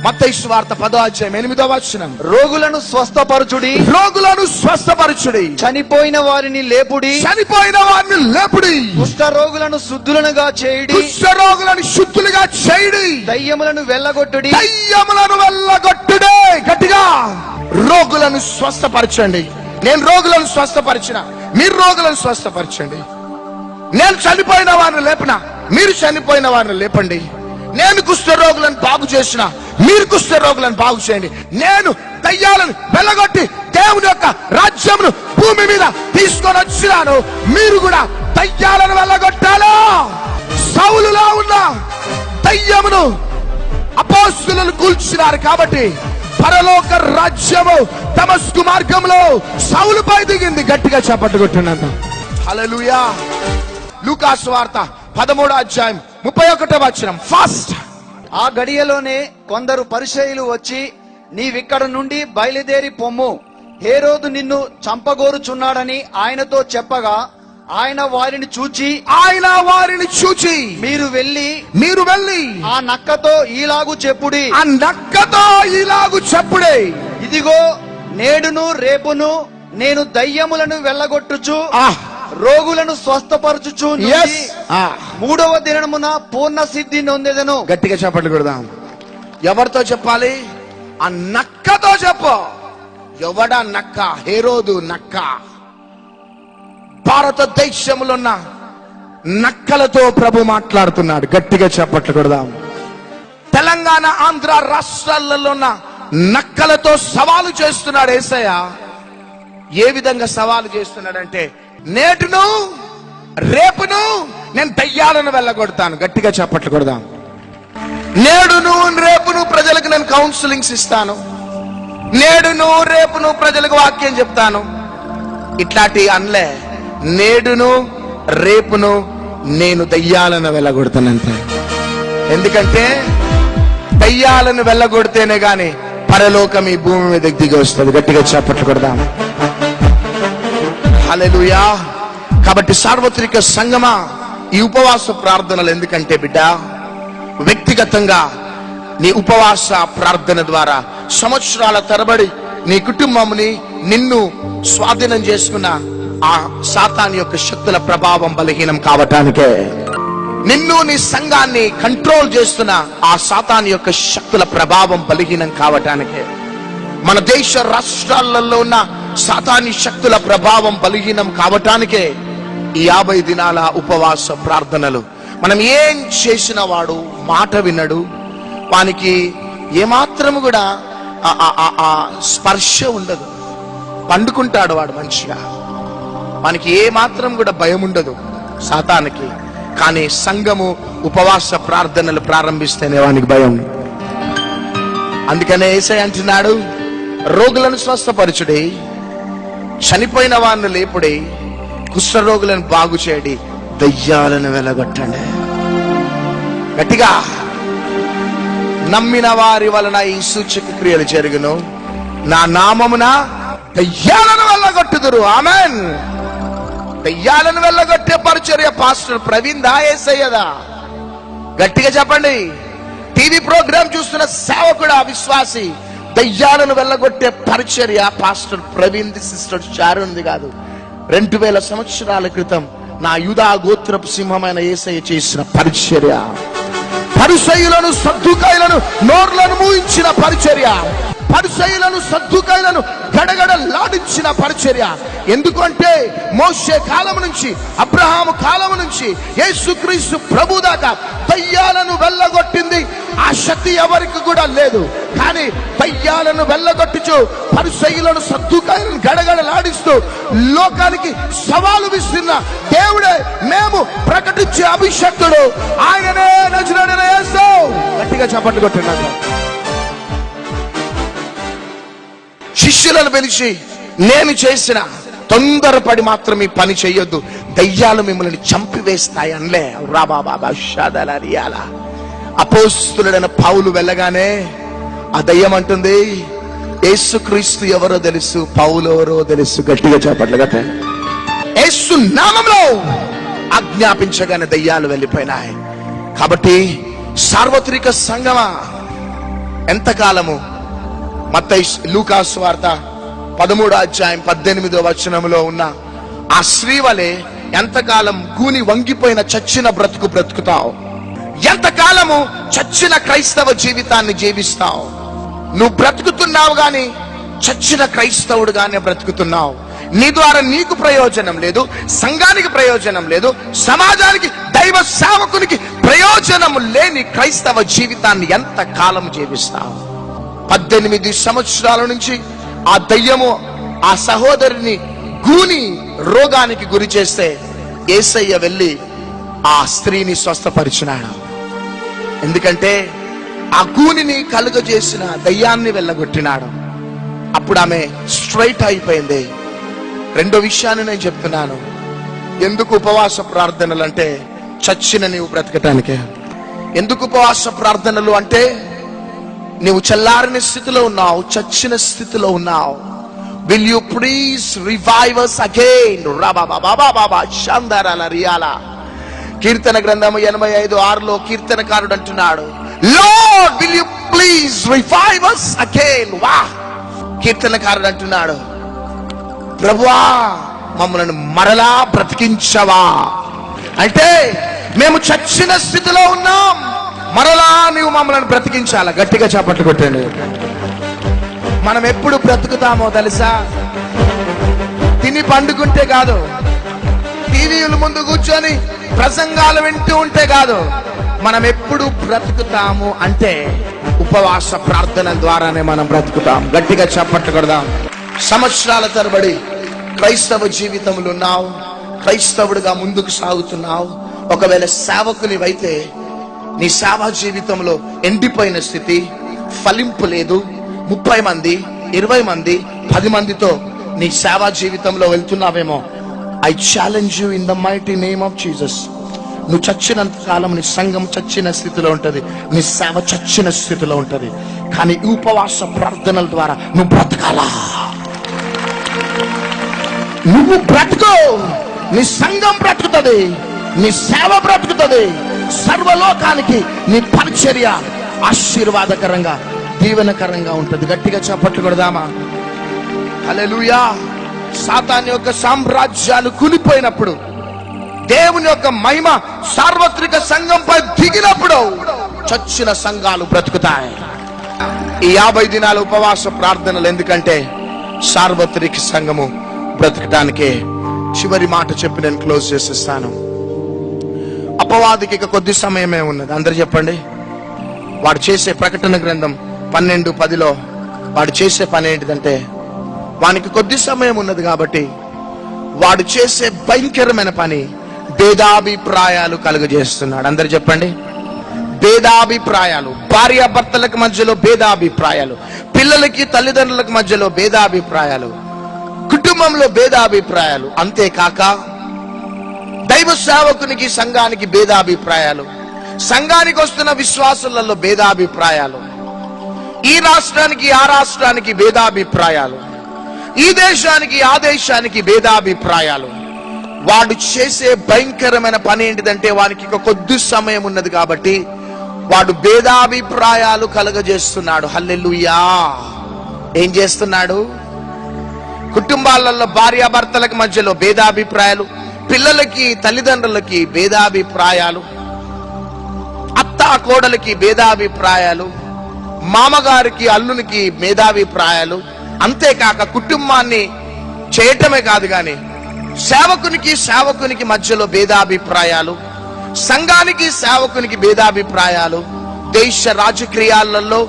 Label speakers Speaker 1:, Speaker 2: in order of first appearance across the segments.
Speaker 1: మత్తయి సువార్త 10వ అధ్యాయం 8వ వచనం.
Speaker 2: రోగులను స్వస్థపరచుడి,
Speaker 1: రోగులను స్వస్థపరచుడి,
Speaker 2: చనిపోయిన వారిని లేపుడి,
Speaker 1: చనిపోయిన వారిని లేపుడి,
Speaker 2: కుష్ఠ రోగులను శుద్ధులనుగా చేయుడి,
Speaker 1: కుష్ఠ రోగులను శుద్ధులుగా చేయుడి,
Speaker 2: దయ్యములను వెళ్ళగొట్టుడి,
Speaker 1: దయ్యములను వెళ్ళగొట్టుడి. గట్టిగా రోగులను స్వస్థపరచండి. నేను రోగులను స్వస్థపరిచిన, మీరు రోగులను స్వస్థపరచండి. నేను చనిపోయిన వారిని లేపిన, మీరు చనిపోయిన వారిని లేపండి. నేను కుష్ఠ రోగులను బాగు చేసిన, మీరు కుష్ఠ రోగులను బాగు చేయండి. నేను దయ్యాలను వెళ్ళగొట్టి దేవుని యొక్క రాజ్యమును భూమి మీద తీసుకొని వచ్చినాను, మీరు కూడా దయ్యాలను వెళ్ళగొట్టాలా. సౌలులా ఉన్న దయ్యమును అపోస్తలులు కూల్చినారు కాబట్టి పరలోక రాజ్యము దమస్కు మార్గంలో సౌలుపై దిగింది. గట్టిగా చప్పట్లు కొట్టినంత. హల్లెలూయా. లూకా సువార్త 13వ అధ్యాయం 31వ వచనం. ఫాస్ట్.
Speaker 2: ఆ గడియలోనే కొందరు పరిసయ్యులు వచ్చి, నీవిక్కడ నుండి బయలుదేరి పొమ్ము, హేరోదు నిన్ను చంపగోరుచున్నాడని ఆయనతో చెప్పగా, ఆయన వారిని చూచి మీరు వెళ్ళి ఆ నక్కతో ఈలాగు చెప్పుడి, ఇదిగో నేడును రేపును నేను దయ్యములను వెళ్ళగొట్టుచు రోగులను స్వస్థపరచుచు మూడవ దినమున పూర్ణ సిద్ధి నొందెదను.
Speaker 1: గట్టిగా చెప్పండి కొడదాం. ఎవరితో చెప్పాలి? ఆ నక్కతో చెప్పు. ఎవడా నక్క? హేరోదు నక్క. భారతదేశంలో ఉన్న నక్కలతో ప్రభు మాట్లాడుతున్నాడు. గట్టిగా చెప్పట్లు కొడదాం. తెలంగాణ ఆంధ్ర రాష్ట్రాలలో ఉన్న నక్కలతో సవాలు చేస్తున్నాడు యేసయ్య. ఏ విధంగా సవాలు చేస్తున్నాడంటే, నేటును రేపును నేను దయ్యాలను వెళ్ళగొడతాను. గట్టిగా చప్పట్లు కొడదాం. నేడును రేపును ప్రజలకు నేను కౌన్సిలింగ్స్ ఇస్తాను, నేడును రేపును ప్రజలకు వాక్యం చెప్తాను. ఇట్లాంటి అనలే. నేడును రేపును నేను దయ్యాలను వెళ్ళగొడతానంతే. ఎందుకంటే దయ్యాలను వెళ్ళగొడితేనే గాని పరలోకం ఈ భూమి మీద దిగి వస్తుంది. గట్టిగా చప్పట్లు కొడదాం. హల్లెలూయా. కాబట్టి సార్వత్రిక సంగమా, ఈ ఉపవాస ప్రార్థనలు ఎందుకంటే బిడ్డ, వ్యక్తిగతంగా నీ ఉపవాస ప్రార్థన ద్వారా సంవత్సరాల తరబడి నీ కుటుంబంని నిన్ను స్వాధీనం చేసుకున్న ఆ సాతాను యొక్క శక్తుల ప్రభావం బలహీనం కావటానికే, నిన్ను నీ సంఘాన్ని కంట్రోల్ చేస్తున్న ఆ సాతాను యొక్క శక్తుల ప్రభావం బలహీనం కావటానికే, మన దేశ రాష్ట్రాలలో ఉన్న సాతాని శక్తుల ప్రభావం బలహీనం కావటానికే ఈ 50 దినాల ఉపవాస ప్రార్థనలు. మనం ఏం చేసిన వాడు మాట వినడు, వానికి ఏమాత్రము కూడా స్పర్శ ఉండదు, పండుకుంటాడు వాడు మంచిగా, వానికి ఏమాత్రం కూడా భయం ఉండదు సాతానికి. కానీ సంఘము ఉపవాస ప్రార్థనలు ప్రారంభిస్తేనే వానికి భయం. అందుకనే యేసయ్య అంటున్నాడు, రోగులను స్వస్థపరచుడి, చనిపోయిన వారిని లేపుడి, కుష్ఠరోగులను బాగు చేయడి, దయ్యాలను వెళ్ళగొట్టండి. గట్టిగా. నమ్మిన వారి వలన ఈ సూచక క్రియలు జరుగును, నా నామమున దయ్యాలను వెళ్ళగొట్టుదురు. ఆమెన్. దయ్యాలను వెళ్ళగొట్టే పరిచర్య పాస్టర్ ప్రవీణ్ దా యేసయ్యదా? గట్టిగా చెప్పండి. టీవీ ప్రోగ్రామ్ చూస్తున్న సేవకుడు విశ్వాసి, దయ్యాలను వెళ్ళగొట్టే పరిచర్య పాస్టర్ ప్రవీణ్ ది, సిస్టర్ చారుంది కాదు. 2000 సంవత్సరాల క్రితం నా యూదా గోత్రపు సింహమైన యేసయ్య చేసిన పరిచర్య, పరిసయ్యులను సద్దుకాయలను నోర్లను మూయించిన పరిచర్య, పరిసయ్యులను సద్దుకాయలను గడగడలాడించిన పరిచర్య. ఎందుకంటే మోషే కాలం నుంచి, అబ్రహాము కాలం నుంచి యేసుక్రీస్తు ప్రభు దాకా దయ్యాలను వెళ్ళగొట్టింది ఆ శక్తి ఎవరికి కూడా లేదు. కానీ దయ్యాలను వెళ్ళగొట్టుచు పరిసయ్యులను సద్దుకాయలను గడగడలాడిస్తూ లోకానికి సవాలు విస్తున్న దేవుడే మేము ప్రకటించే అభిషక్తుడు ఆయననే నజరేయుడైన యేసు. గట్టిగా చప్పట్లు కొట్టున్నాడు. శిష్యులను పిలిచి, నేను చేసిన తొందరపడి మాత్రం ఈ పని చెయ్యొద్దు, దయ్యాలు మిమ్మల్ని చంపివేస్తాయి అనలే. అపోస్తులుడైన పౌలు వెళ్ళగానే ఆ దయ్యం అంటుంది, యేసుక్రీస్తు ఎవరో తెలుసు, పౌలు ఎవరో తెలుసు. గట్టిగా చప్పట్లు కట్ట. యేసు నామములో ఆజ్ఞాపించగానే దయ్యాలు వెళ్ళిపోయినాయి. కాబట్టి సార్వత్రిక సంగమా, ఎంతకాలము? మత్తయి లూకా సువార్త 13వ అధ్యాయం 18వ వచనములో ఉన్న ఆ స్త్రీ వలె ఎంతకాలం గూని వంగిపోయిన చచ్చిన బ్రతుకు బ్రతుకుతావు? ఎంతకాలము చచ్చిన క్రైస్తవ జీవితాన్ని జీవిస్తావు? నువ్వు బ్రతుకుతున్నావు గాని చచ్చిన క్రైస్తవుడుగానే బ్రతుకుతున్నావు. నీ ద్వారా నీకు ప్రయోజనం లేదు, సంఘానికి ప్రయోజనం లేదు, సమాజానికి, దైవ సేవకునికి ప్రయోజనం లేని క్రైస్తవ జీవితాన్ని ఎంత కాలం జీవిస్తావు? 18 సంవత్సరాల నుంచి ఆ దయ్యము ఆ సహోదరిని గూని రోగానికి గురి చేస్తే యేసయ్య వెళ్ళి ఆ స్త్రీని స్వస్థపరిచినాడు. ఎందుకంటే ఆ గూనిని కలుగజేసిన దయ్యాన్ని వెళ్ళగొట్టినాడు. అప్పుడు ఆమె స్ట్రైట్ అయిపోయింది. రెండో విషయాన్ని నేను చెప్తున్నాను. ఎందుకు ఉపవాస ప్రార్థనలు అంటే చచ్చిన నీవు బ్రతకటానికే. ఎందుకు ఉపవాస ప్రార్థనలు అంటే నీవు చల్లారిన స్థితిలో ఉన్నావు, చచ్చిన స్థితిలో ఉన్నావు. Will you please revive us again? కీర్తన గ్రంథము 85:6లో కీర్తనకారుడు అంటున్నాడు, Lord, will you please revive us again? వా! కీర్తనకారుడు అంటున్నాడు, ప్రభువా మమ్మల్ని మరలా బ్రతికించవా. అంటే మేము చచ్చిన స్థితిలో ఉన్నాం, మరలా నీవు మమ్మల్ని బ్రతికించాలా. గట్టిగా చప్పట్లు కొట్టండి. మనం ఎప్పుడు బ్రతుకుతామో తెలుసా? తిని పండుకుంటే కాదు, టీవీల ముందు కూర్చొని ప్రసంగాలు వింటూ ఉంటే కాదు. మనం ఎప్పుడు బ్రతుకుతాము అంటే ఉపవాస ప్రార్థన ద్వారానే మనం బ్రతుకుతాం. గట్టిగా చప్పట్లు కొడదాం. సంవత్సరాల తరబడి క్రైస్తవ జీవితంలో ఉన్నావు, క్రైస్తవుడిగా ముందుకు సాగుతున్నావు. ఒకవేళ సేవకునివైతే నీ సేవా జీవితంలో ఎండిపోయిన స్థితి, ఫలింపు లేదు. 30 మంది, 20 మంది, 10 మందితో నీ సేవా జీవితంలో వెళ్తున్నావేమో. I challenge you in the mighty name of Jesus. నువ్వు చచ్చినంత కాలం నీ సంఘం చచ్చిన స్థితిలో ఉంటది, నీ సేవ చచ్చిన స్థితిలో ఉంటది. కానీ ఈ ఉపవాస ప్రార్థనల ద్వారా నువ్వు బ్రతకాలా. నువ్వు బ్రతుకు, నీ సంఘం బ్రతుకుతుంది, నీ సేవ బ్రతుకుతుంది. సర్వలోకానికి నీ పరిచర్య ఆశీర్వాదకరంగా, దీవెనకరంగా ఉంటది. గట్టిగా చప్పట్లు కొడదామా? హల్లెలూయా. సాతాను యొక్క సామ్రాజ్యాలు కూలిపోయినప్పుడు, దేవుని యొక్క మహిమ సార్వత్రిక సంఘంపై దిగినప్పుడు చచ్చిన సంఘాలు బ్రతుకుతాయి. ఈ 50 దినాల ఉపవాస ప్రార్థనలు ఎందుకంటే సార్వత్రిక సంఘము బ్రతకడానికే. చివరి మాట చెప్పి నేను క్లోజ్ చేసేస్తాను. అపవాదికి ఇక కొద్ది సమయమే ఉన్నది. అందరు చెప్పండి. వాడు చేసే ప్రకటన గ్రంథం 12:10లో వాడు చేసే పని ఏంటిదంటే, వానికి కొద్ది సమయం ఉన్నది కాబట్టి వాడు చేసే భయంకరమైన పని భేదాభిప్రాయాలు కలుగజేస్తున్నాడు. అందరు చెప్పండి. భేదాభిప్రాయాలు, భార్యాభర్తలకు మధ్యలో భేదాభిప్రాయాలు, పిల్లలకి తల్లిదండ్రులకు మధ్యలో భేదాభిప్రాయాలు, కుటుంబంలో భేదాభిప్రాయాలు. అంతేకాక దైవ సేవకునికి సంఘానికి భేదాభిప్రాయాలు, సంఘానికి వస్తున్న విశ్వాసులలో భేదాభిప్రాయాలు, ఈ రాష్ట్రానికి ఆ రాష్ట్రానికి భేదాభిప్రాయాలు, ఈ దేశానికి ఆ దేశానికి భేదాభిప్రాయాలు. వాడు చేసే భయంకరమైన పని ఏంటిదంటే, వానికి ఇక కొద్ది సమయం ఉన్నది కాబట్టి వాడు భేదాభిప్రాయాలు కలుగజేస్తున్నాడు. హల్లెలూయా. ఏం చేస్తున్నాడు? కుటుంబాలలో భార్యాభర్తలకు మధ్యలో భేదాభిప్రాయాలు, పిల్లలకి తల్లిదండ్రులకి భేదాభిప్రాయాలు, అత్తా కోడలికి భేదాభిప్రాయాలు, మామగారికి అల్లునికి భేదాభిప్రాయాలు. అంతేకాక కుటుంబాన్ని చేయటమే కాదు గాని సేవకునికి మధ్యలో భేదాభిప్రాయాలు, సంఘానికి సేవకునికి భేదాభిప్రాయాలు, దేశ రాజకీయాలలో,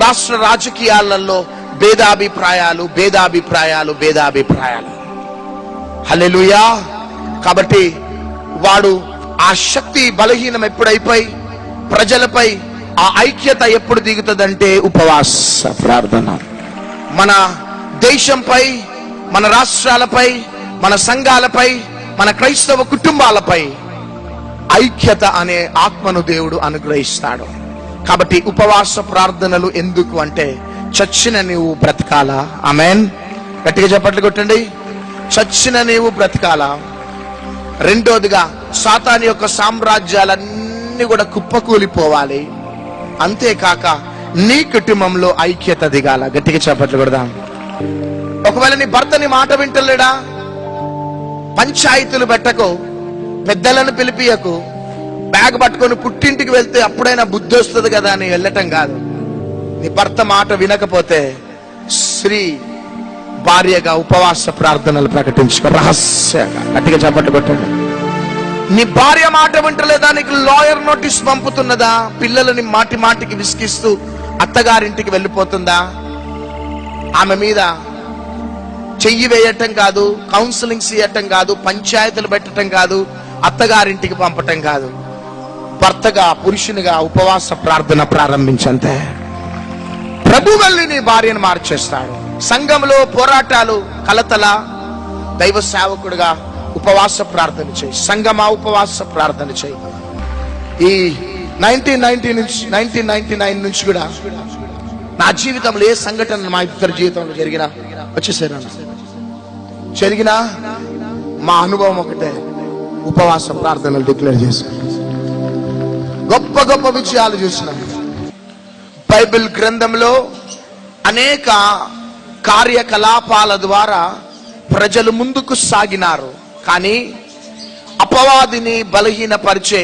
Speaker 1: రాష్ట్ర రాజకీయాలలో భేదాభిప్రాయాలు. హల్లెలూయా. కాబట్టి వాడు ఆ శక్తి బలహీనం ఎప్పుడైపోయి ప్రజలపై ఆ ఐక్యత ఎప్పుడు దిగుతుందంటే ఉపవాస ప్రార్థన. మన దేశంపై, మన రాష్ట్రాలపై, మన సంఘాలపై, మన క్రైస్తవ కుటుంబాలపై ఐక్యత అనే ఆత్మను దేవుడు అనుగ్రహిస్తాడు. కాబట్టి ఉపవాస ప్రార్థనలు ఎందుకు అంటే చచ్చిన నీవు బ్రతకాలా. ఆమేన్. గట్టిగా చప్పట్లు కొట్టండి. చచ్చిన నీవు బ్రతకాలా. రెండోదిగా సాతాను యొక్క సామ్రాజ్యాలన్నీ కూడా కుప్పకూలిపోవాలి. అంతేకాక నీ కుటుంబంలో ఐక్యత దిగాల. గట్టిగా చప్పట్లు కొడదాం. ఒకవేళ నీ భర్త నీ మాట వింటలేడా, పంచాయతీలు పెట్టకు, పెద్దలను పిలిపియకు, బ్యాగ్ పట్టుకొని పుట్టింటికి వెళ్తే అప్పుడైనా బుద్ధి వస్తుంది కదా అని వెళ్ళటం కాదు. నీ భర్త మాట వినకపోతే స్త్రీ భార్యగా ఉపవాస ప్రార్థనలు ప్రకటించుకో, రహస్యంగా. గట్టిగా చప్పట్లు కొట్టండి. నీ భార్య మాట వింటలేదా, నీకు లాయర్ నోటీస్ పంపుతున్నదా, పిల్లలని మాటి మాటికి విసిగిస్తూ అత్తగారింటికి వెళ్ళిపోతుందా, ఆమె మీద చెయ్యి వేయటం కాదు, కౌన్సిలింగ్స్ చేయటం కాదు, పంచాయతీలు పెట్టడం కాదు, అత్తగారింటికి పంపటం కాదు, భర్తగా పురుషునిగా ఉపవాస ప్రార్థన ప్రారంభించంతే ప్రభు వెళ్ళి నీ భార్యను మార్చేస్తాడు. సంఘంలో పోరాటాలు, కలతల, దైవ సేవకుడుగా ఉపవాస ప్రార్థన చేయి. సంఘమా ఉపవాస ప్రార్థన చేయి. ఈ 1999 నుంచి కూడా నా జీవితంలో ఏ సంఘటన మా ఇద్దరి జీవితంలో జరిగినా మా అనుభవం ఒకటే, ఉపవాస ప్రార్థనలు డిక్లేర్ చేశాను. గొప్ప గొప్ప విజయాలు చూసినాం. బైబిల్ గ్రంథంలో అనేక కార్యకలాపాల ద్వారా ప్రజలు ముందుకు సాగినారు. కానీ అపవాదిని బలహీనపరిచే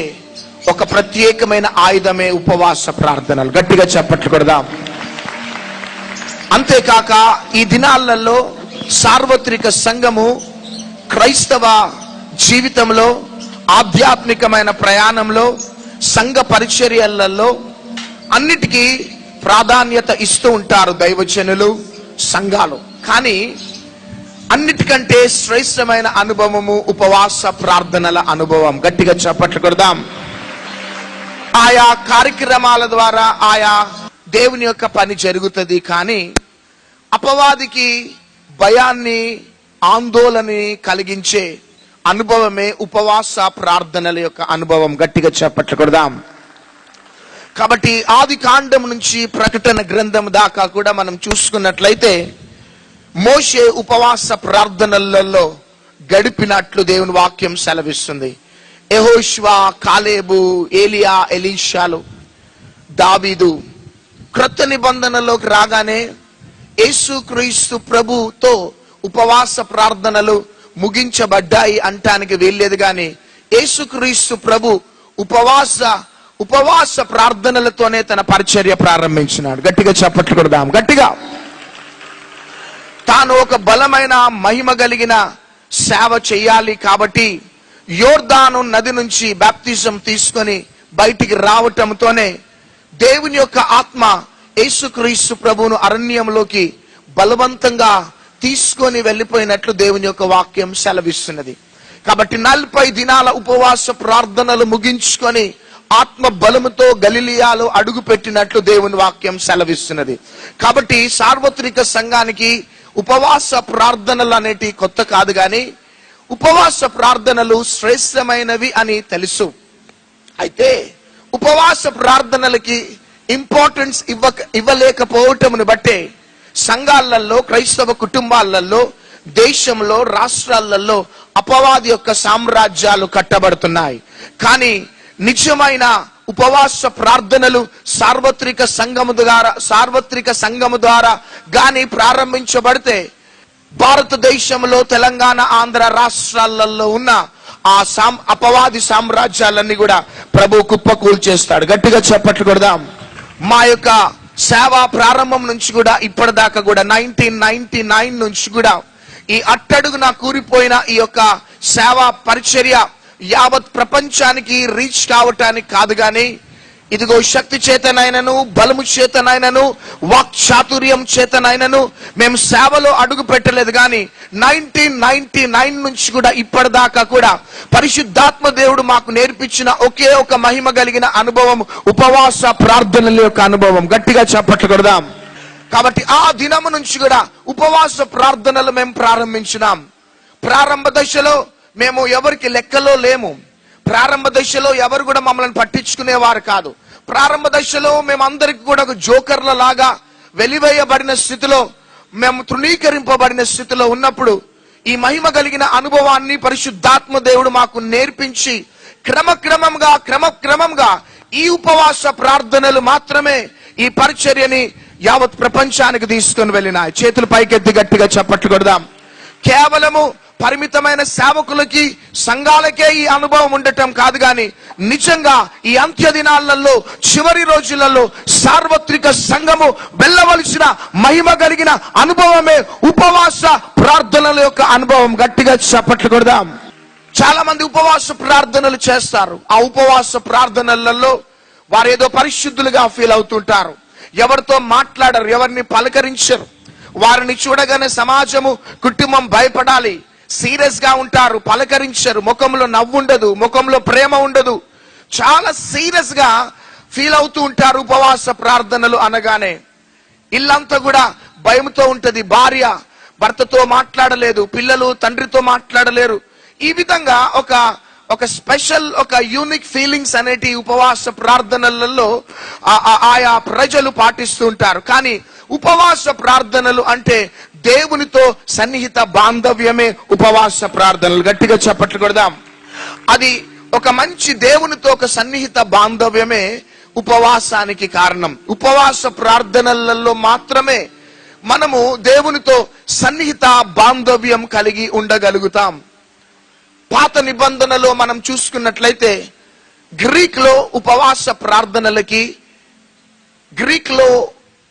Speaker 1: ఒక ప్రత్యేకమైన ఆయుధమే ఉపవాస ప్రార్థనలు. గట్టిగా చప్పట్లు కొడదాం. అంతేకాక ఈ దినాలలో సార్వత్రిక సంఘము క్రైస్తవ జీవితంలో, ఆధ్యాత్మికమైన ప్రయాణంలో, సంఘ పరిచర్యలలో అన్నిటికీ ప్రాధాన్యత ఇస్తూ ఉంటారు దైవజనులు, సంఘాలు. కానీ అన్నిటికంటే శ్రేష్టమైన అనుభవము ఉపవాస ప్రార్థనల అనుభవం. గట్టిగా చప్పట్లు కొడదాం. ఆయా కార్యక్రమాల ద్వారా ఆయా దేవుని యొక్క పని జరుగుతుంది. కానీ అపవాదికి భయాన్ని, ఆందోళనని కలిగించే అనుభవమే ఉపవాస ప్రార్థనల యొక్క అనుభవం. గట్టిగా చప్పట్లు కొడదాం. కాబట్టి ఆది కాండం నుంచి ప్రకటన గ్రంథం దాకా కూడా మనం చూసుకున్నట్లయితే మోషే ఉపవాస ప్రార్థనలలో గడిపినట్లు దేవుని వాక్యం సెలవిస్తుంది. యెహోషువ, కాలేబు, ఏలియా, ఎలీషాలు, దావీదు క్రొత్త నిబంధనలోకి రాగానే యేసుక్రీస్తు ప్రభుతో ఉపవాస ప్రార్థనలు ముగించబడ్డాయి అంటానికి వీల్లేదు. కానీ యేసుక్రీస్తు ప్రభు ఉపవాస ప్రార్థనలతోనే తన పరిచర్య ప్రారంభించినాడు. గట్టిగా చప్పట్లు కొడదాం. గట్టిగా. తాను ఒక బలమైన మహిమ కలిగిన సేవ చేయాలి కాబట్టి యోర్దాను నది నుంచి బాప్తిజం తీసుకొని బయటికి రావటంతోనే దేవుని యొక్క ఆత్మ యేసుక్రీస్తు ప్రభువును అరణ్యంలోకి బలవంతంగా తీసుకొని వెళ్ళిపోయినట్లు దేవుని యొక్క వాక్యం సెలవిస్తున్నది. కాబట్టి 40 దినాల ఉపవాస ప్రార్థనలు ముగించుకొని ఆత్మ బలముతో గలిలియాలో అడుగు పెట్టినట్లు దేవుని వాక్యం సెలవిస్తున్నది. కాబట్టి సార్వత్రిక సంఘానికి ఉపవాస ప్రార్థనలు అనేటి కొత్త కాదు. కానీ ఉపవాస ప్రార్థనలు శ్రేష్టమైనవి అని తెలుసు. అయితే ఉపవాస ప్రార్థనలకి ఇంపార్టెన్స్ ఇవ్వలేకపోవటమును బట్టే సంఘాలలో, క్రైస్తవ కుటుంబాలలో, దేశంలో, రాష్ట్రాలలో అపవాది యొక్క సామ్రాజ్యాలు కట్టబడుతున్నాయి. కానీ నిజమైన ఉపవాస ప్రార్థనలు సార్వత్రిక సంఘము ద్వారా గాని ప్రారంభించబడితే భారతదేశంలో, తెలంగాణ, ఆంధ్ర రాష్ట్రాలలో ఉన్న ఆ అపవాది సామ్రాజ్యాలన్నీ కూడా ప్రభు కుప్పకూల్ చేస్తాడు. గట్టిగా చప్పట్లు కొడదాం. మా యొక్క సేవ ప్రారంభం నుంచి కూడా ఇప్పటిదాకా కూడా 1999 నుంచి కూడా ఈ అట్టడుగున కూరిపోయిన ఈ యొక్క సేవ పరిచర్య యావత్ ప్రపంచానికి రీచ్ కావటానికి కాదు. గాని ఇదిగో శక్తి చేతనైనను, బలము చేతనైనను, వాక్ చాతుర్యం చేతనైనను మేము సేవలో అడుగు పెట్టలేదు. కానీ 1999 నుంచి కూడా ఇప్పటిదాకా కూడా పరిశుద్ధాత్మ దేవుడు మాకు నేర్పించిన ఒకే ఒక మహిమ కలిగిన అనుభవం ఉపవాస ప్రార్థనల యొక్క అనుభవం. గట్టిగా చప్పట్లు కొడదాం. కాబట్టి ఆ దినము నుంచి కూడా ఉపవాస ప్రార్థనలు మేము ప్రారంభించినాం. ప్రారంభ దశలో మేము ఎవరికి లెక్కలో లేము. ప్రారంభ దశలో ఎవరు కూడా మమ్మల్ని పట్టించుకునేవారు కాదు. ప్రారంభ దశలో మేమందరికి కూడా ఒక జోకర్ల లాగా వెలివేయబడిన స్థితిలో, మేము తృణీకరింపబడిన స్థితిలో ఉన్నప్పుడు ఈ మహిమ కలిగిన అనుభవాన్ని పరిశుద్ధాత్మ దేవుడు మాకు నేర్పించి క్రమక్రమంగా ఈ ఉపవాస ప్రార్థనలు మాత్రమే ఈ పరిచర్యని యావత్ ప్రపంచానికి తీసుకొని వెళ్ళినాయి. చేతులు పైకెత్తి గట్టిగా చప్పట్లు కొడదాం. కేవలము పరిమితమైన సేవకులకి, సంఘాలకే ఈ అనుభవం ఉండటం కాదు, గాని నిజంగా ఈ అంత్య దినాలలో, చివరి రోజులలో సార్వత్రిక సంఘము వెళ్ళవలసిన మహిమ కలిగిన అనుభవమే ఉపవాస ప్రార్థనల యొక్క అనుభవం. గట్టిగా చప్పట్లు కొడదాం. చాలా మంది ఉపవాస ప్రార్థనలు చేస్తారు. ఆ ఉపవాస ప్రార్థనలలో వారు ఏదో పరిశుద్ధులుగా ఫీల్ అవుతుంటారు. ఎవరితో మాట్లాడరు, ఎవరిని పలకరించరు. వారిని చూడగానే సమాజము, కుటుంబం భయపడాలి. సీరియస్ గా ఉంటారు, పలకరించరు. ముఖంలో నవ్వు ఉండదు, ముఖంలో ప్రేమ ఉండదు. చాలా సీరియస్ గా ఫీల్ అవుతూ ఉంటారు ఉపవాస ప్రార్థనలు అనగానే. ఇల్లంతా కూడా భయంతో ఉంటది. భార్య భర్తతో మాట్లాడలేదు, పిల్లలు తండ్రితో మాట్లాడలేరు. ఈ విధంగా ఒక స్పెషల్, ఒక యూనిక్ ఫీలింగ్స్ అనేటి ఉపవాస ప్రార్థనలలో ఆయా ప్రజలు పాటిస్తూ ఉంటారు. కానీ ఉపవాస ప్రార్థనలు అంటే దేవునితో సన్నిహిత బాంధవ్యమే ఉపవాస ప్రార్థనలు. గట్టిగా చప్పట్లు కొడదాం. అది ఒక మంచి దేవునితో ఒక సన్నిహిత బాంధవ్యమే ఉపవాసానికి కారణం. ఉపవాస ప్రార్థనలలో మాత్రమే మనము దేవునితో సన్నిహిత బాంధవ్యం కలిగి ఉండగలుగుతాం. పాత నిబంధనలో మనం చూసుకున్నట్లయితే గ్రీక్ లో ఉపవాస ప్రార్థనలకి గ్రీక్ లో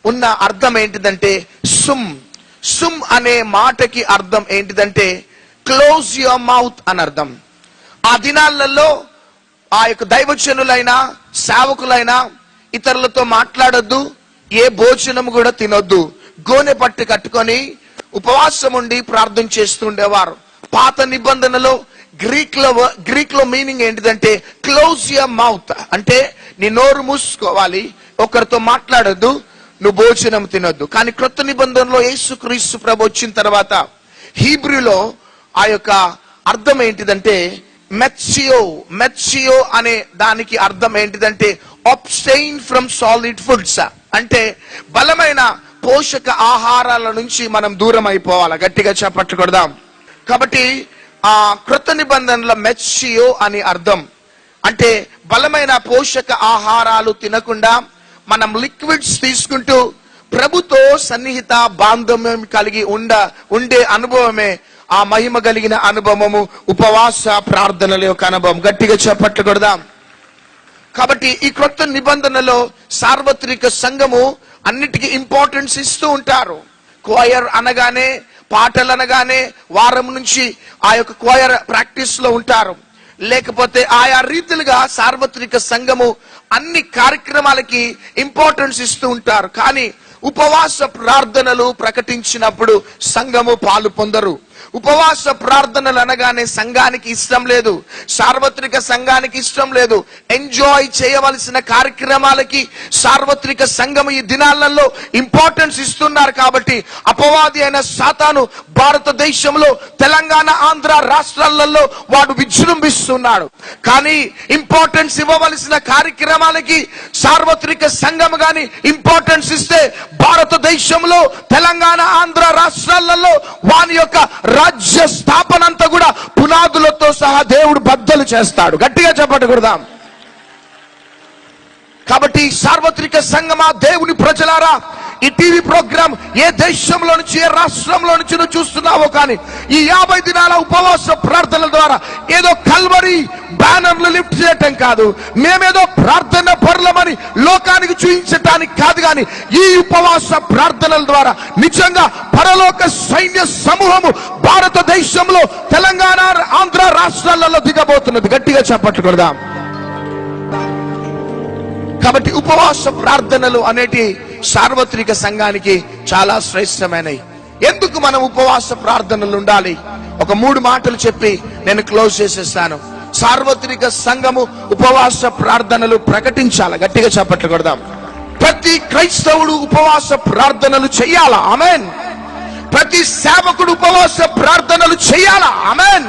Speaker 1: ఉన్న అర్థం ఏంటిదంటే సుమ్ అనే మాటకి అర్థం ఏంటిదంటే క్లోజ్ యువర్ మౌత్ అని అర్థం. ఆ దినాలలో ఆ యొక్క దైవజనులైనా సేవకులైనా ఇతరులతో మాట్లాడొద్దు, ఏ భోజనం కూడా తినొద్దు. గోనె పట్టు కట్టుకొని ఉపవాసం ఉండి ప్రార్థన చేస్తుండేవారు. పాత నిబంధనలో గ్రీక్ లో మీనింగ్ ఏంటిదంటే క్లోజ్ యువర్ మౌత్ అంటే నీ నోరు మూసుకోవాలి, ఒకరితో మాట్లాడొద్దు, నువ్వు భోజనం తినొద్దు. కానీ క్రొత్త నిబంధనలో యేసుక్రీస్తు ప్రభు వచ్చిన తర్వాత హీబ్రూలో ఆ యొక్క అర్థం ఏంటిదంటే మెత్సియో అనే దానికి అర్థం ఏంటిదంటే అబ్స్టైన్ ఫ్రమ్ సాలిడ్ ఫుడ్స్ అంటే బలమైన పోషక ఆహారాల నుంచి మనం దూరం అయిపోవాలి. గట్టిగా చప్పట్లు కొడదాం. కాబట్టి ఆ క్రొత్త నిబంధనలో మెత్సియో అని అర్థం అంటే బలమైన పోషక ఆహారాలు తినకుండా మనం లిక్విడ్స్ తీసుకుంటూ ప్రభుతో సన్నిహిత బాంధవ్యం కలిగి ఉండే అనుభవమే ఆ మహిమ కలిగిన అనుభవము ఉపవాస ప్రార్థనల యొక్క అనుభవం. గట్టిగా చప్పట్లు కొడదాం. కాబట్టి ఈ క్రొత్త నిబంధనలో సార్వత్రిక సంఘము అన్నిటికీ ఇంపార్టెన్స్ ఇస్తూ ఉంటారు. క్వయర్ అనగానే, పాటలు అనగానే వారం నుంచి ఆ యొక్క క్వయర్ ప్రాక్టీస్ లో ఉంటారు. లేకపోతే ఆయా రీతిలుగా సార్వత్రిక సంఘము అన్ని కార్యక్రమాలకి ఇంపార్టెన్స్ ఇస్తూ ఉంటారు. కానీ ఉపవాస ప్రార్థనలు ప్రకటించినప్పుడు సంఘము పాలు పొందరు. ఉపవాస ప్రార్థనలు అనగానే సంఘానికి ఇష్టం లేదు, సార్వత్రిక సంఘానికి ఇష్టం లేదు. ఎంజాయ్ చేయవలసిన కార్యక్రమాలకి సార్వత్రిక సంఘం ఈ దినాలలో ఇంపార్టెన్స్ ఇస్తున్నారు. కాబట్టి అపవాది అయిన సాతాను భారతదేశంలో తెలంగాణ, ఆంధ్ర రాష్ట్రాలలో వాడు విజృంభిస్తున్నాడు. కానీ ఇంపార్టెన్స్ ఇవ్వవలసిన కార్యక్రమాలకి సార్వత్రిక సంఘం గాని ఇంపార్టెన్స్ ఇస్తే భారతదేశంలో తెలంగాణ, ఆంధ్ర రాష్ట్రాలలో వాని యొక్క రాజ్య స్థాపన అంతా కూడా పునాదులతో సహా దేవుడు బద్దలు చేస్తాడు. గట్టిగా చెప్పకూడదాం. కాబట్టి సార్వత్రిక సంఘమా, దేవుని ప్రజలారా, ఈ టీవీ ప్రోగ్రామ్ ఏ దేశంలో నుంచి, ఏ రాష్ట్రంలో నుంచి నువ్వు చూస్తున్నావో కానీ ఈ 50 దినాల ఉపవాస ప్రార్థనల ద్వారా ఏదో కల్వరి బ్యానర్లు లిఫ్ట్ చేయటం కాదు, మేమేదో ప్రార్థన పరులమని లోకానికి చూపించటానికి కాదు. కానీ ఈ ఉపవాస ప్రార్థనల ద్వారా నిజంగా పరలోక సైన్య సమూహము భారతదేశంలో తెలంగాణ, ఆంధ్ర రాష్ట్రాలలో దిగబోతున్నది. గట్టిగా చప్పట్లు కొడదాం. కాబట్టి ఉపవాస ప్రార్థనలు అనేటి సార్వత్రిక సంఘానికి చాలా శ్రేష్టమైనవి. ఎందుకు మనం ఉపవాస ప్రార్థనలు ఉండాలి? ఒక 3 మాటలు చెప్పి నేను క్లోజ్ చేసేస్తాను. సార్వత్రిక సంఘము ఉపవాస ప్రార్థనలు ప్రకటించాలి. గట్టిగా చప్పట్లు కొడదాం. ప్రతి క్రైస్తవుడు ఉపవాస ప్రార్థనలు చెయ్యాలా? ఆమేన్. ప్రతి సేవకుడు ఉపవాస ప్రార్థనలు చెయ్యాలా? ఆమేన్.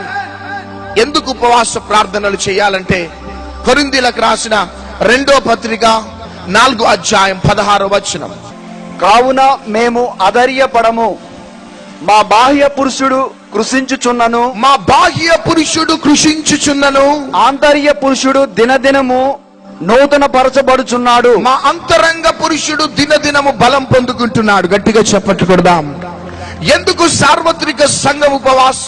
Speaker 1: ఎందుకు ఉపవాస ప్రార్థనలు చేయాలంటే కొరింథీయులకు రాసిన 2వ పత్రిక 4వ అధ్యాయం 16వ వచనం.
Speaker 2: కావున మేము అధైర్యపడము, మా బాహ్య పురుషుడు కృషించుచున్నను,
Speaker 1: మా బాహ్య పురుషుడు కృషించుచున్నను,
Speaker 2: ఆంతర్య పురుషుడు దినదినము నూతన పరచబడుచున్నాడు.
Speaker 1: మా అంతరంగ పురుషుడు దినదినము బలం పొందుకుంటున్నాడు. గట్టిగా చెప్పట్లు కొడదాం. ఎందుకు సార్వత్రిక సంఘం ఉపవాస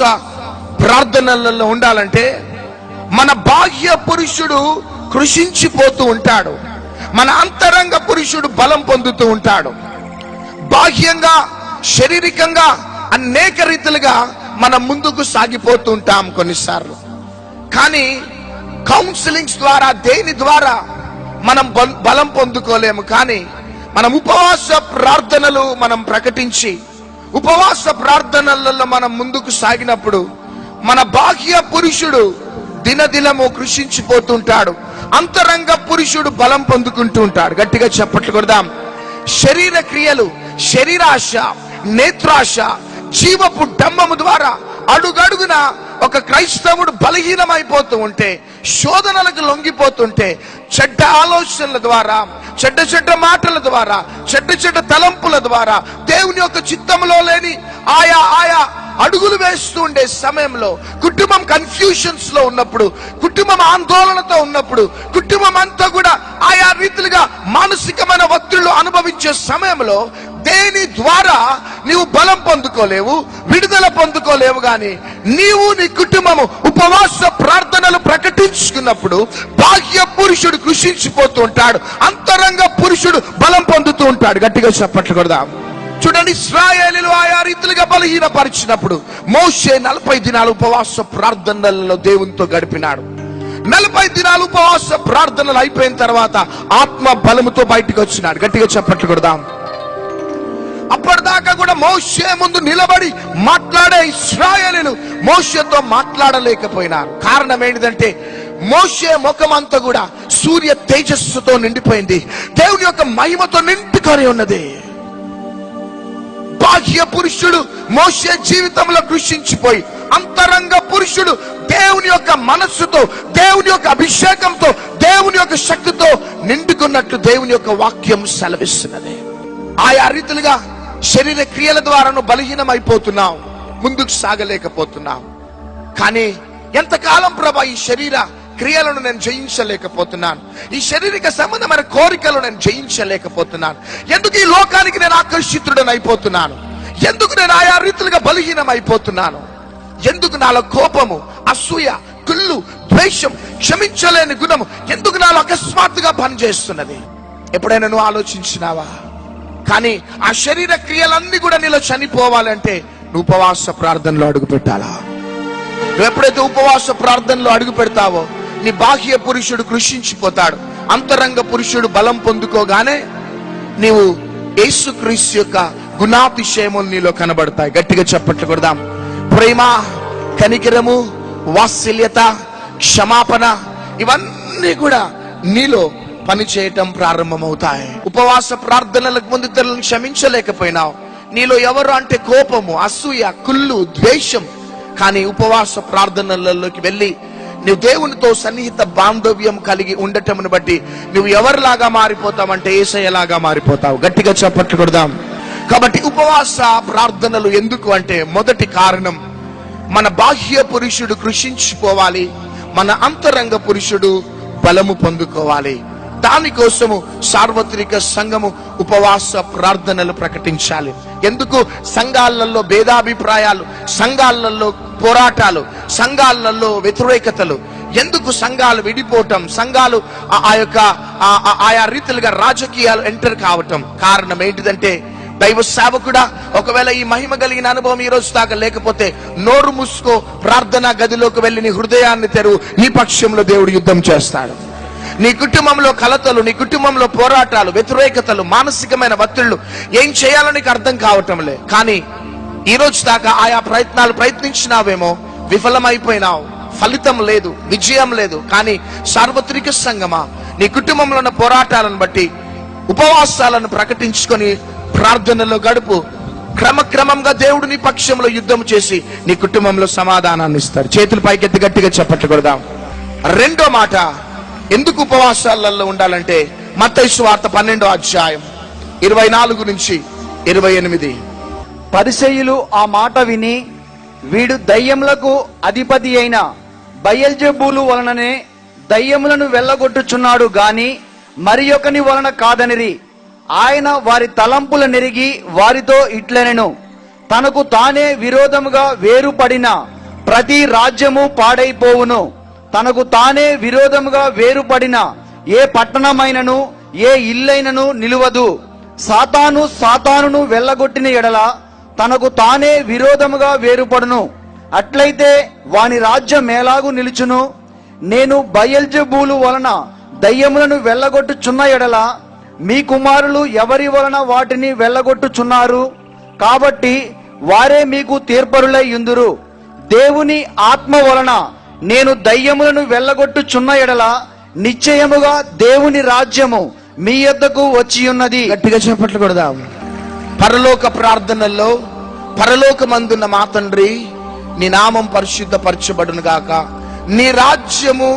Speaker 1: ప్రార్థనలలో ఉండాలంటే మన బాహ్య పురుషుడు కృషించిపోతూ ఉంటాడు, మన అంతరంగ పురుషుడు బలం పొందుతూ ఉంటాడు. బాహ్యంగా శారీరకంగా అనేక రీతిలుగా మనం ముందుకు సాగిపోతూ ఉంటాం కొన్నిసార్లు. కానీ కౌన్సిలింగ్స్ ద్వారా దేని ద్వారా మనం బలం పొందుకోలేము. కానీ మనం ఉపవాస ప్రార్థనలు మనం ప్రకటించి ఉపవాస ప్రార్థనలలో మనం ముందుకు సాగినప్పుడు మన బాహ్య పురుషుడు దినదినము కృషించిపోతుంటాడు, అంతరంగ పురుషుడు బలం పొందుకుంటూ ఉంటాడు. గట్టిగా చెప్పట్లు కొడదాం. శరీర క్రియలు, శరీరాశ, నేత్రాశ, జీవపు డంబము ద్వారా అడుగడుగున ఒక క్రైస్తవుడు బలహీనమైపోతూ ఉంటే, శోధనలకు లొంగిపోతుంటే, చెడ్డ ఆలోచనల ద్వారా, చెడ్డ చెడ్డ మాటల ద్వారా, చెడ్డ చెడ్డ తలంపుల ద్వారా దేవుని యొక్క చిత్తంలో లేని ఆయా అడుగులు వేస్తూ ఉండే సమయంలో, కుటుంబం కన్ఫ్యూషన్స్ లో ఉన్నప్పుడు, కుటుంబం ఆందోళనతో ఉన్నప్పుడు, కుటుంబం అంతా కూడా ఆయా రీతిలుగా మానసికమైన ఒత్తిళ్లు అనుభవించే సమయంలో దేని ద్వారా నీవు బలం పొందుకోలేవు, విడుదల పొందుకోలేవు. గాని నీవు నీ కుటుంబము ఉపవాస ప్రార్థనలు ప్రకటించుకున్నప్పుడు బాహ్య పురుషుడు కృషించిపోతూ ఉంటాడు, అంతరంగ పురుషుడు బలం పొందుతూ ఉంటాడు. గట్టిగా చెప్పట్లు కొడదాం. చూడండి, ఇశ్రాయేలీయులు ఆయా రీతిలుగా బలహీనపరిచినప్పుడు మోషే 40 దినాలు ఉపవాస ప్రార్థనలలో దేవునితో గడిపినాడు. 40 దినాలు ఉపవాస ప్రార్థనలు అయిపోయిన తర్వాత ఆత్మ బలముతో బయటకు వచ్చినాడు. గట్టిగా చెప్పట్లు కొడదాం. అప్పటిదాకా కూడా మోషే ముందు నిలబడి మాట్లాడే ఇశ్రాయేలీయులు మోషేతో మాట్లాడలేకపోయినారు. కారణం ఏంటిదంటే మోషే ముఖమంతా కూడా సూర్య తేజస్సుతో నిండిపోయింది, దేవుని యొక్క మహిమతో నింపుకొని ఉన్నది. బాహ్య పురుషుడు మోషే జీవితంలో కృషించిపోయి, అంతరంగ పురుషుడు దేవుని యొక్క మనస్సుతో, దేవుని యొక్క అభిషేకంతో, దేవుని యొక్క శక్తితో నిండుకున్నట్లు దేవుని యొక్క వాక్యం సెలవిస్తున్నది. ఆయా రీతిలుగా శరీర క్రియల ద్వారా బలహీనమైపోతున్నావు, ముందుకు సాగలేకపోతున్నావు. కానీ ఎంతకాలం ప్రభా ఈ శరీర క్రియలను నేను జయించలేకపోతున్నాను, ఈ శారీరక సంబంధమైన కోరికలు నేను జయించలేకపోతున్నాను, ఎందుకు ఈ లోకానికి నేను ఆకర్షితుడని అయిపోతున్నాను, ఎందుకు నేను ఆయా రీతిలుగా బలహీనం అయిపోతున్నాను, ఎందుకు నాలో కోపము, అసూయ, కుళ్ళు, ద్వేషం, క్షమించలేని గుణము ఎందుకు నాలో అకస్మాత్తుగా పనిచేస్తున్నది? ఎప్పుడైనా నువ్వు ఆలోచించినావా? కానీ ఆ శరీర క్రియలన్నీ కూడా నీలో చనిపోవాలంటే నువ్వు ఉపవాస ప్రార్థనలో అడుగు పెట్టాలా? నువ్వు ఎప్పుడైతే ఉపవాస ప్రార్థనలో అడుగు పెడతావో నీ బాహ్య పురుషుడు కృషించిపోతాడు, అంతరంగ పురుషుడు బలం పొందుకోగానే నీవు యేసుక్రీస్తు యొక్క గుణాతిశయములు నీలో కనబడతాయి. గట్టిగా చెప్పట్లు కొడదాం. ప్రేమ, కనికరము, వాత్సల్యత, క్షమాపణ ఇవన్నీ కూడా నీలో పని చేయటం ప్రారంభమవుతాయి. ఉపవాస ప్రార్థనలకు ముందు ఇతరులను క్షమించలేకపోయినావు, నీలో ఎవరు అంటే కోపము, అసూయ, కుళ్ళు, ద్వేషం. కానీ ఉపవాస ప్రార్థనలలోకి వెళ్ళి నువ్వు దేవునితో సన్నిహిత బాంధవ్యం కలిగి ఉండటమును బట్టి నువ్వు ఎవరిలాగా మారిపోతావంటే యేసయ్యలాగా మారిపోతావు. గట్టిగా చప్పట్లు కొడదాం. కాబట్టి ఉపవాస ప్రార్థనలు ఎందుకు అంటే మొదటి కారణం మన బాహ్య పురుషుడు కృషించిపోవాలి, మన అంతరంగ పురుషుడు బలము పొందుకోవాలి. దానికోసము సార్వత్రిక సంఘము ఉపవాస ప్రార్థనలు ప్రకటించాలి. ఎందుకు? సంఘాలలో భేదాభిప్రాయాలు, సంఘాలలో పోరాటాలు, సంఘాలలో వ్యతిరేకతలు, ఎందుకు సంఘాలు విడిపోవటం, సంఘాలు ఆయా రీతిలుగా రాజకీయాలు ఎంటర్ కావటం కారణం ఏంటిదంటే దైవ సేవకుడా, ఒకవేళ ఈ మహిమ కలిగిన అనుభవం ఈ రోజు దాకా లేకపోతే నోరు మూసుకో, ప్రార్థనా గదిలోకి వెళ్ళి నీ హృదయాన్ని తెరువు, నీ పక్షంలో దేవుడు యుద్ధం చేస్తాడు. నీ కుటుంబంలో కలతలు, నీ కుటుంబంలో పోరాటాలు, వ్యతిరేకతలు, మానసికమైన ఒత్తిళ్లు ఏం చేయాలో నీకు అర్థం కావటంలే. కానీ ఈ రోజు దాకా ఆయా ప్రయత్నాలు ప్రయత్నించినావేమో, విఫలమైపోయినావు, ఫలితం లేదు, విజయం లేదు. కానీ సార్వత్రిక సంఘమా, నీ కుటుంబంలో ఉన్న పోరాటాలను బట్టి ఉపవాసాలను ప్రకటించుకొని ప్రార్థనలో గడుపు. క్రమక్రమంగా దేవుడు నీ పక్షంలో యుద్ధం చేసి నీ కుటుంబంలో సమాధానాన్ని ఇస్తాడు. చేతులు పైకెత్తి గట్టిగా చప్పట్లు కొడదాం. రెండో మాట, ఎందుకు ఉపవాసాలలో ఉండాలంటే మత్తయి సువార్త 12వ అధ్యాయం 24 నుంచి 28.
Speaker 2: పరిసయ్యులు ఆ మాట విని, వీడు దయ్యములకు అధిపతి అయిన బయల్జెబూలు వలననే దయ్యములను వెళ్ళగొట్టుచున్నాడు గాని మరి ఒకని వలన కాదనిరి. ఆయన వారి తలంపుల నెరిగి వారితో ఇట్లనెను, తనకు తానే విరోధముగా వేరుపడిన ప్రతి రాజ్యము పాడైపోవును. తనకు తానే విరోధముగా వేరుపడిన ఏ పట్టణమైనను ఏ ఇల్లైనను నిలువదు. సాతానును వెళ్ళగొట్టిన ఎడల తనకు తానే విరోధముగా వేరుపడును. అట్లయితే వాని రాజ్యం ఎలాగు నిలుచును? నేను బయల్జెబూలు వలన దయ్యములను వెళ్ళగొట్టుచున్న ఎడల మీ కుమారులు ఎవరి వలన వాటిని వెళ్ళగొట్టుచున్నారు? కాబట్టి వారే మీకు తీర్పరులై యుందురు. దేవుని ఆత్మ వలన నేను దయ్యములను వెళ్ళగొట్టుచున్న ఎడల నిశ్చయముగా దేవుని రాజ్యము మీ యొద్దకు వచ్చియున్నది.
Speaker 1: గట్టిగా చేపట్లు కొడదాం. పరలోక ప్రార్థనల్లో పరలోకమందున్న మా తండ్రి, నీ నామం పరిశుద్ధపరచబడును గాక, నీ రాజ్యము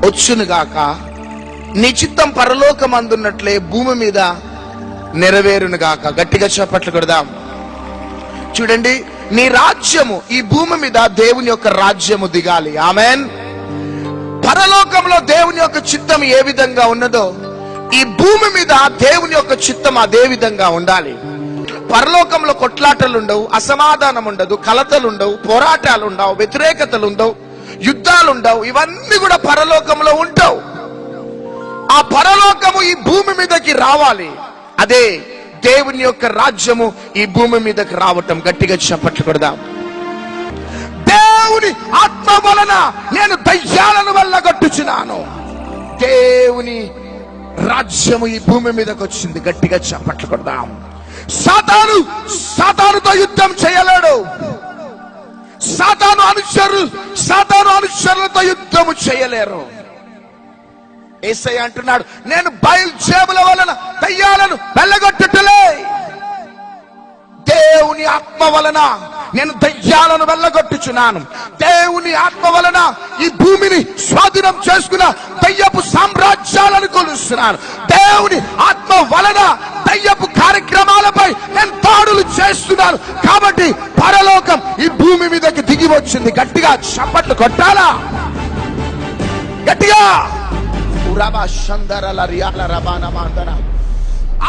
Speaker 1: వచ్చును గాక, నీ చిత్తం పరలోకమందున్నట్లే భూమి మీద నెరవేరును గాక. గట్టిగా చేపట్లు కొడదాం. చూడండి, నీ రాజ్యము ఈ భూమి మీద దేవుని యొక్క రాజ్యము దిగాలి. ఆమెన్. పరలోకంలో దేవుని యొక్క చిత్తం ఏ విధంగా ఉన్నదో ఈ భూమి మీద దేవుని యొక్క చిత్తం అదే విధంగా ఉండాలి. పరలోకంలో కొట్లాటలు ఉండవు, అసమాధానం ఉండదు, కలతలు ఉండవు, పోరాటాలు ఉండవు, వ్యతిరేకతలు ఉండవు, యుద్ధాలు ఉండవు. ఇవన్నీ కూడా పరలోకంలో ఉంటావు. ఆ పరలోకము ఈ భూమి మీదకి రావాలి. అదే దేవుని యొక్క రాజ్యము ఈ భూమి మీదకి రావటం. గట్టిగా చప్పట్లు కొడదాం. దేవుని ఆత్మ వలన నేను దయ్యాలను వెళ్ళగొట్టుచున్నాను. దేవుని రాజ్యము ఈ భూమి మీదకి వచ్చింది. గట్టిగా చప్పట్లు కొడదాం. సాతానుతో యుద్ధం చేయలేడు. సాతాను అనుచరులతో యుద్ధము చేయలేరు. యేసయ్య అంటున్నాడు, నేను బయల్జెబూల వలన దయ్యాలను వెళ్ళగొట్టుటలే. దేవుని ఆత్మ వలన నేను దయ్యాలను వెళ్ళగొట్టుచున్నాను. దేవుని ఆత్మ వలన ఈ భూమిని స్వాధీనం చేసుకున్న దయ్యపు సామ్రాజ్యాలను కొలుస్తున్నాను. దేవుని ఆత్మ వలన దయ్యపు కార్యక్రమాలపై నేను దాడులు చేస్తున్నాను. కాబట్టి పరలోకం ఈ భూమి మీదకి దిగి వచ్చింది. గట్టిగా చప్పట్లు కొట్టాలా? గట్టిగా.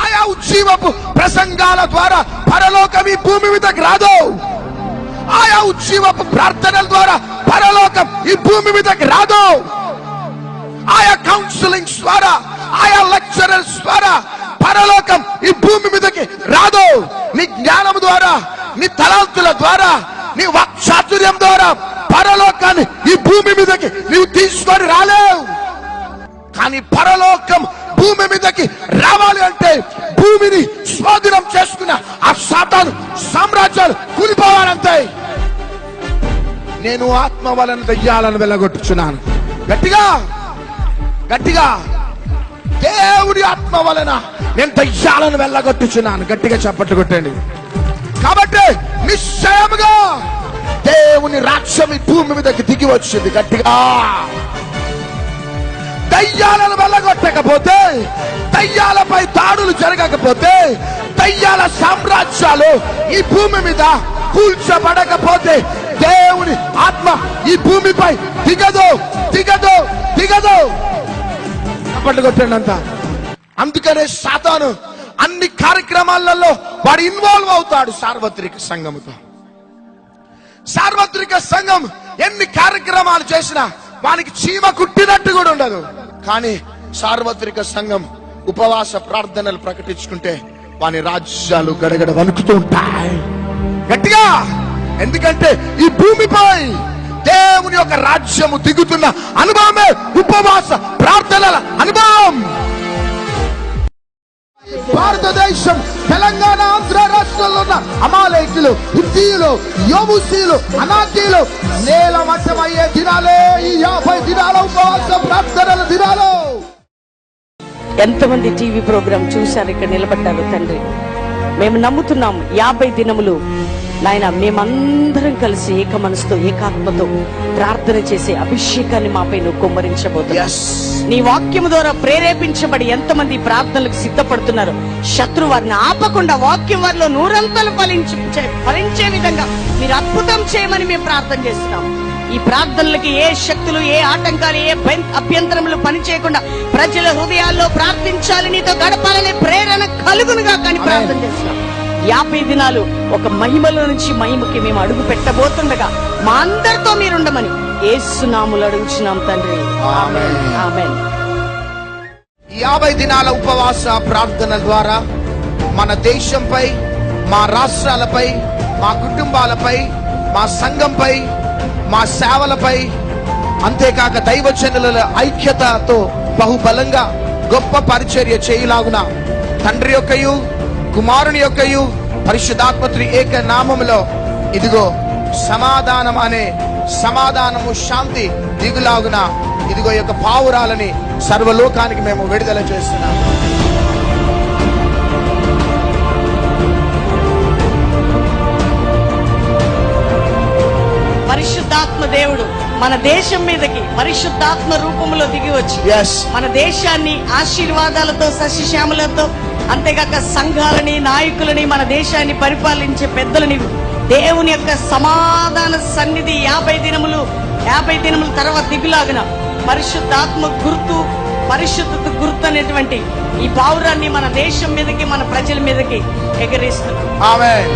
Speaker 1: ఆయా ఉజ్జీవపు ప్రసంగాల ద్వారా పరలోకం ఈ భూమి మీదకి రాదు. ఆయా ఉజ్జీవపు ప్రార్థనల ద్వారా పరలోకం ఈ భూమి మీదకి రాదు. ఆయా కౌన్సిలింగ్స్ ద్వారా, ఆయా లెక్చరర్స్ ద్వారా పరలోకం ఈ భూమి మీదకి రాదు. నీ జ్ఞానం ద్వారా, నీ తలాంతుల ద్వారా, నీ వాక్చాతుర్యం ద్వారా పరలోకాన్ని ఈ భూమి మీదకి నీవు తీసుకొని రాలేవు. కానీ పరలోకం భూమి మీదకి రావాలి అంటే భూమిని స్వాధీనం చేసుకున్న ఆ సాతాను సామ్రాజ్యాలు కూలిపోవాలంతే. నేను ఆత్మ వలన దయ్యాలను వెళ్ళగొట్టుచున్నాను. గట్టిగా గట్టిగా. దేవుని ఆత్మ వలన నేను దయ్యాలను వెళ్ళగొట్టుచున్నాను. గట్టిగా చప్పట్లు కొట్టండి. కాబట్టి నిశ్చయముగా దేవుని రాజ్యం ఈ భూమి మీదకి దిగి వచ్చింది. గట్టిగా. దయ్యాలను వెళ్ళగొట్టకపోతే, దయ్యాలపై దాడులు జరగకపోతే, దయ్యాల సామ్రాజ్యాలు ఈ భూమి మీద కూల్చబడకపోతే దేవుని ఆత్మ ఈ భూమిపై దిగదు దిగదు దిగదు. కొట్టండి అంతా. అందుకనే సాతాను అన్ని కార్యక్రమాలలో వాడు ఇన్వాల్వ్ అవుతాడు. సార్వత్రిక సంఘముతో, సార్వత్రిక సంఘం ఎన్ని కార్యక్రమాలు చేసినా వానికి చీమ కుట్టినట్టు కూడా ఉండదు. కానీ సార్వత్రిక సంఘం ఉపవాస ప్రార్థనలు ప్రకటించుకుంటే వాని రాజ్యాలు గడగడ వణుకుతూ ఉంటాయి. గట్టిగా. ఎందుకంటే ఈ భూమిపై దేవుని యొక్క రాజ్యము దిగుతున్న అనుభవమే ఉపవాస ప్రార్థనల అనుభవం. భారతదేశం, తెలంగాణ, ఆంధ్ర రాష్ట్రాల్లో ఉన్న అమాలేకులు, హిత్తీయులు, యెబూసీయులు, అనాకీయులు నేలమట్టమయ్యే దినాలే ఈ 50 దినాల ఉపవాస ప్రార్థనల దినాలు.
Speaker 3: ఎంతమంది టీవీ ప్రోగ్రాం చూశారు, ఇక్కడ నిలబడ్డారు తండ్రి. మేము నమ్ముతున్నాం 50 దినములు నాయన మేమందరం కలిసి ఏక మనసుతో ఏకాత్మతో ప్రార్థన చేసే అభిషేకాన్ని మాపై నువ్వు కుమ్మరించబోతున్నావు. నీ వాక్యము ద్వారా ప్రేరేపించబడి ఎంతమంది ప్రార్థనలకు సిద్ధపడుతున్నారు. శత్రు వారిని ఆపకుండా వాక్యం వారిలో 100 అంతలు ఫలించే విధంగా మీరు అద్భుతం చేయమని మేము ప్రార్థన చేస్తున్నాం. ఈ ప్రార్థనలకి ఏ శక్తులు, ఏ ఆటంకాలు, ఏ అభ్యంతరములు పని చేయకుండా ప్రజల హృదయాల్లో ప్రార్థించాలి, నీతో గడపాలనే ప్రేరణ కలుగునుగా కానీ ప్రార్థన చేస్తున్నాం. 50 దినాలు ఒక మహిమలో నుంచి మహిమకి మేము అడుగు పెట్టబోతుండగా మా అందరితో మీరుండమని యేసు నామములో అడుగుచున్నాం తండ్రి.
Speaker 1: ఆమేన్.
Speaker 3: ఆమేన్.
Speaker 1: 50 దినాల ఉపవాస ప్రార్థన ద్వారా మన దేశంపై, మా రాష్ట్రాలపై, మా కుటుంబాలపై, మా సంఘంపై, మా సేవలపై, అంతేకాక దైవజనుల ఐక్యతతో బహుబలంగా గొప్ప పరిచర్య చేయులాగున తండ్రి యొక్కయు, కుమారుని యొక్కయు, పరిశుద్ధాత్మ ఏక నామములో ఇదిగో సమాధానం అనే సమాధానము, శాంతి దిగులాగున ఇదిగో ఈ యొక్క పావురాలని సర్వలోకానికి మేము విడుదల చేస్తున్నాము.
Speaker 3: పరిశుద్ధాత్మ దేవుడు మన దేశం మీదకి పరిశుద్ధాత్మ రూపంలో దిగి వచ్చి మన దేశాన్ని ఆశీర్వాదాలతో, సస్యశ్యామలతో, అంతేగాక సంఘాలని, నాయకులని, మన దేశాన్ని పరిపాలించే పెద్దలని దేవుని యొక్క సమాధాన సన్నిధి 50 దినముల తర్వాత దిగులాగిన పరిశుద్ధాత్మ గుర్తు, పరిశుద్ధత గుర్తు అనేటువంటి ఈ పావురాన్ని మన దేశం మీదకి, మన ప్రజల మీదకి ఎగరేస్తున్నాం.
Speaker 1: ఆమేన్.